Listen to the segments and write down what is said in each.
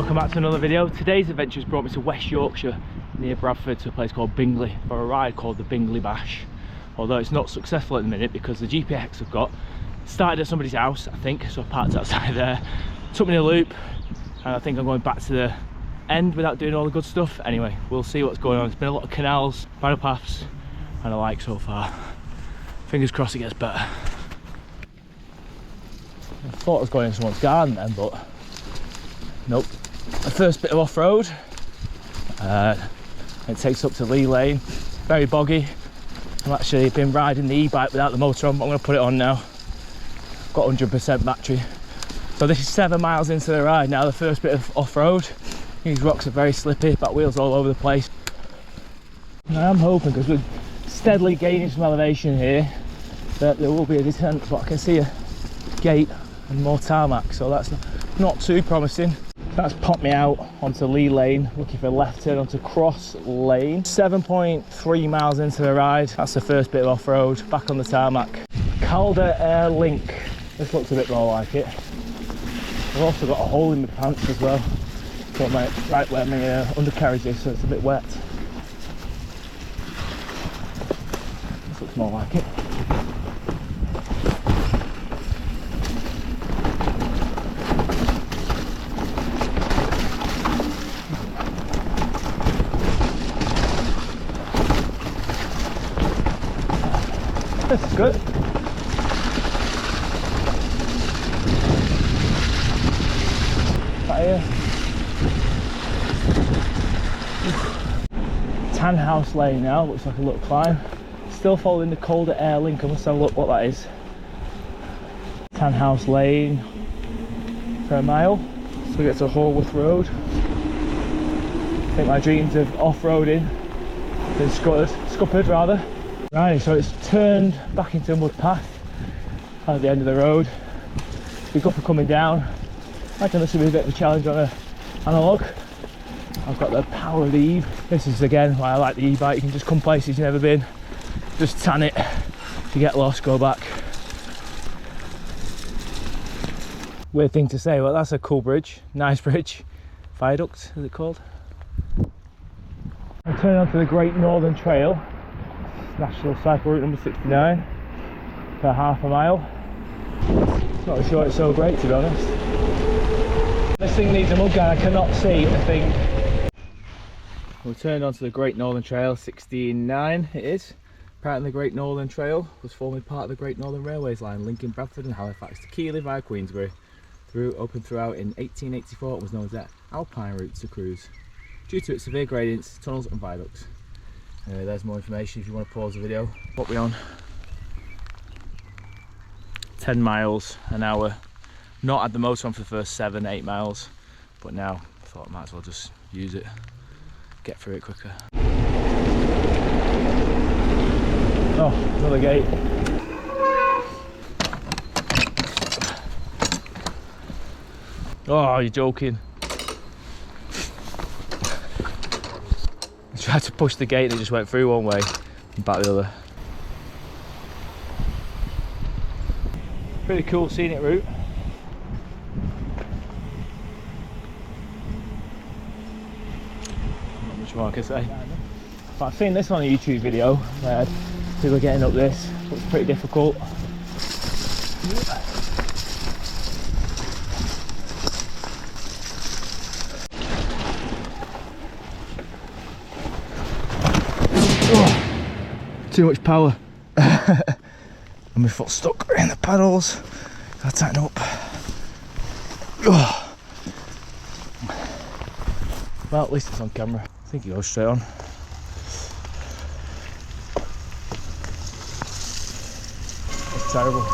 welcome back to another video. Today's adventure has brought me to West Yorkshire near Bradford to a place called Bingley for a ride called the Bingley Bash. Although it's not successful at the minute because the GPX I've got started at somebody's house, I think, so I parked outside there, took me a loop, and I think I'm going back to the end without doing all the good stuff. Anyway, we'll see what's going on. It's been a lot of canals, bridle paths and the like so far. Fingers crossed it gets better. I thought I was going in someone's garden then, but nope. The first bit of off-road, it takes up to Lee Lane, very boggy. I've actually been riding the e-bike without the motor on, but I'm going to put it on now. Got 100% battery. So this is 7 miles into the ride now, the first bit of off-road. These rocks are very slippy, back wheels all over the place. And I am hoping, because we're steadily gaining some elevation here, that there will be a descent, but I can see a gate and more tarmac, so that's not too promising. That's popped me out onto Lee Lane, looking for a left turn onto Cross Lane. 7.3 miles into the ride, that's the first bit of off-road, back on the tarmac. Calder Air Link, this looks a bit more like it. I've also got a hole in my pants as well, so right where my undercarriage is, so it's a bit wet. This looks more like it. This is good. Right here. Tan House Lane now, looks like a little climb. Still following the Calder Air Link, I must have a look what that is. Tan House Lane for a mile. So we get to Horworth Road. I think my dreams of off-roading have been scuppered rather. Right, so it's turned back into a mud path at the end of the road. Big up for coming down. I reckon this will be a bit of a challenge on an analogue. I've got the power of the Eve. This is again why I like the e-bike. You can just come places you've never been, just tan it. If you get lost, go back. Weird thing to say, well, that's a cool bridge, nice bridge. Viaduct, is it called? I'm turning onto the Great Northern Trail. National Cycle Route number 69 for half a mile. Not sure it's so great, to be honest. This thing needs a mud guard, I cannot see a thing. We've turned onto the Great Northern Trail 69 it is. Apparently the Great Northern Trail was formerly part of the Great Northern Railways line linking Bradford and Halifax to Keighley via Queensbury. Opened throughout in 1884, it was known as the Alpine route to cruise, due to its severe gradients, tunnels and viaducts. Anyway, there's more information if you want to pause the video. What we on? 10 miles an hour. Not had the motor on for the first 7-8 miles, but now I thought I might as well just use it, get through it quicker. Oh, another gate. Oh, you're joking. I tried to push the gate and it just went through one way and back the other. Pretty cool scenic route. Not much more I can say. But I've seen this on a YouTube video where people are getting up this. Looks pretty difficult. Too much power. And my foot stuck in the paddles. Gotta tighten up. Well, at least it's on camera. I think it goes straight on. It's terrible.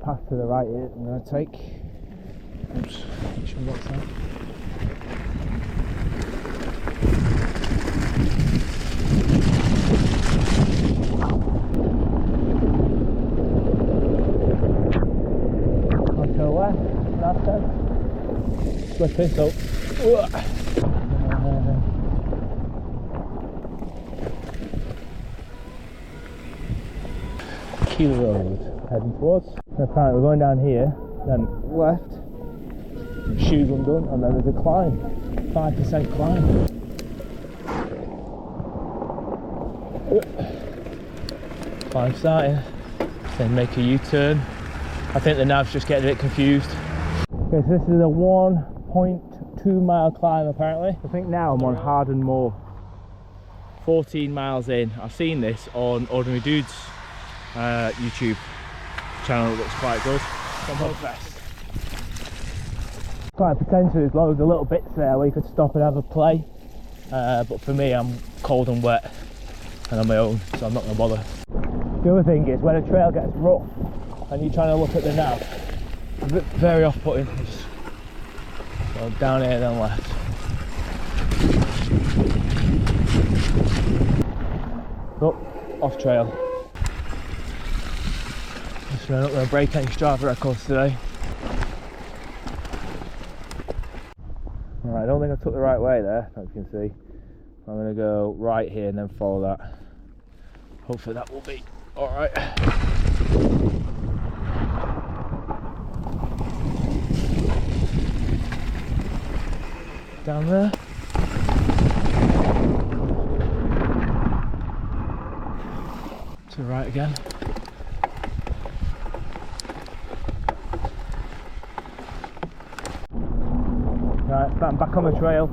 Path to the right here I'm going to take. Oops, which one, what's that? slippy, so Key Road heading towards. And apparently we're going down here, then left, shoes undone, and then there's a climb, 5% climb. Climb starting, then make a U-turn. I think the nav's just getting a bit confused. Okay, so this is a 1.2 mile climb apparently. I think now I'm on Harden Moor. 14 miles in. I've seen this on Ordinary Dudes YouTube channel. It looks quite good. Quite potential. There's loads of little bits there where you could stop and have a play. But for me, I'm cold and wet and on my own, so I'm not going to bother. The other thing is when a trail gets rough and you're trying to look at the nav, it's a bit very off-putting. So down here then left. Oh, off trail. So I'm not going to break any Strava records today. Right, I don't think I took the right way there, as you can see. I'm going to go right here and then follow that. Hopefully that will be alright. Down there. To the right again. Right, I'm back on the trail.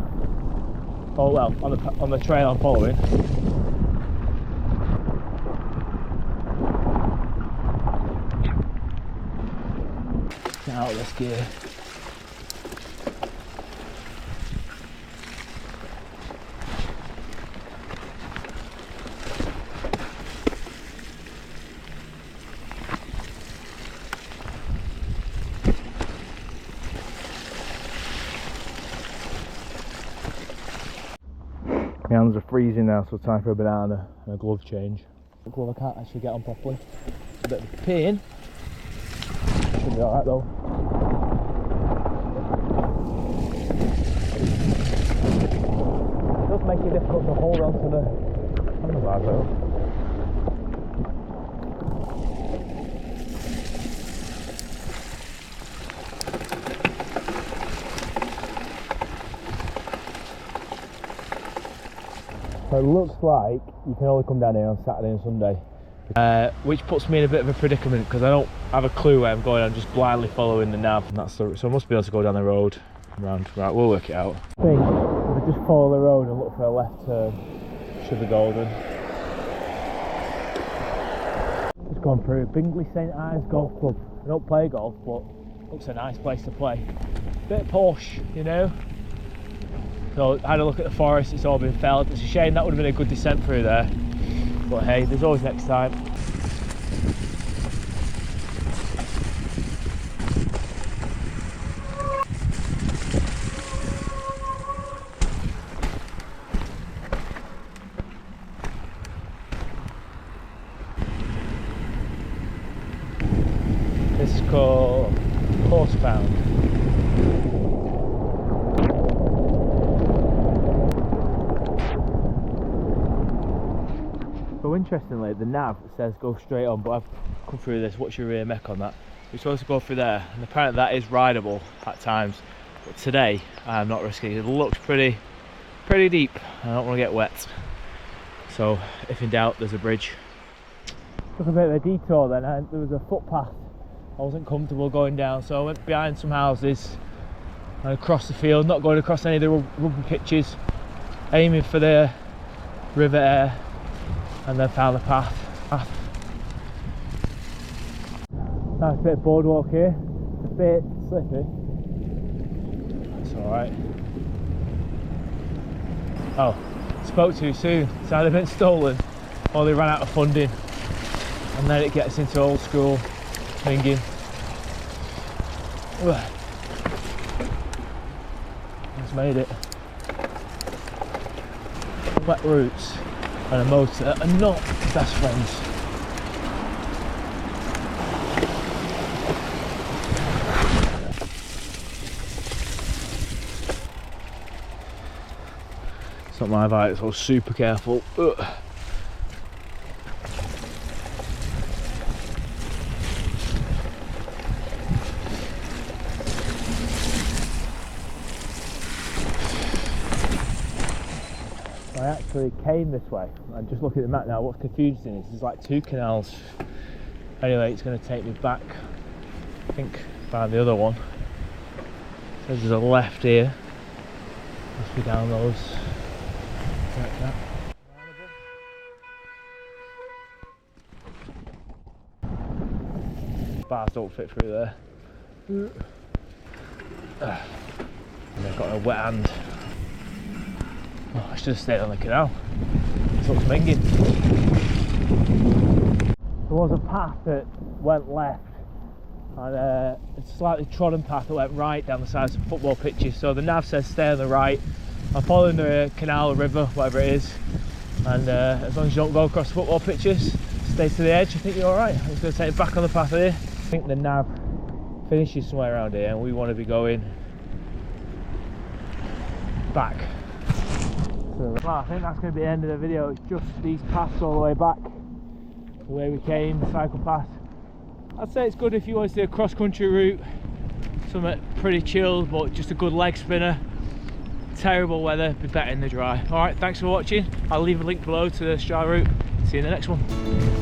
Oh well, on the trail I'm following. Get out of this gear. My hands are freezing now, so it's time for a banana and a glove change. A glove I can't actually get on properly. It's a bit of a pain. Should be alright though. It does make it difficult to hold on to the handlebars though. So it looks like you can only come down here on Saturday and Sunday, which puts me in a bit of a predicament because I don't have a clue where I'm going. I'm just blindly following the nav, and that's so I must be able to go down the road around. Right, we'll work it out. I think if I just follow the road and look for a left turn, should be golden. Just gone through Bingley St Ives Golf Club. I don't play golf, but looks a nice place to play. Bit posh, you know. So I had a look at the forest, it's all been felled. It's a shame, that would have been a good descent through there. But hey, there's always next time. This is called Horsebound. So interestingly, the nav says go straight on, but I've come through this, what's your rear mech on that? You're supposed to go through there, and apparently that is rideable at times. But today, I'm not risking it. It looks pretty deep. I don't want to get wet. So if in doubt, there's a bridge. Took a bit of a detour then, and there was a footpath. I wasn't comfortable going down, so I went behind some houses and across the field, not going across any of the rugby pitches, aiming for the river air. And then found the path. Nice bit of boardwalk here. It's a bit slippy. It's alright. Oh, spoke too soon. It's either been stolen or they ran out of funding. And then it gets into old school thinking. Just made it. Wet roots and a motor are not best friends. my bike, so I was super careful. Ugh. I actually came this way. I'm just looking at the map now. What's confusing is there's like 2 canals. Anyway, it's going to take me back, I think, find the other one. So there's a left here. Must be down those. Like that. Bars don't fit through there. And I've got a wet hand. Oh, I should have stayed on the canal. This looks minging. There was a path that went left and a slightly trodden path that went right down the sides of football pitches. So the nav says stay on the right. I'm following the canal, river, whatever it is. And as long as you don't go across the football pitches, stay to the edge, I think you're alright. I'm just going to take it back on the path here. I think the nav finishes somewhere around here and we want to be going back. So, well, I think that's going to be the end of the video. It's just these paths all the way back, the way we came, the cycle path. I'd say it's good if you want to do a cross-country route, something pretty chilled but just a good leg spinner. Terrible weather, be better in the dry. Alright, thanks for watching. I'll leave a link below to the Strava route. See you in the next one.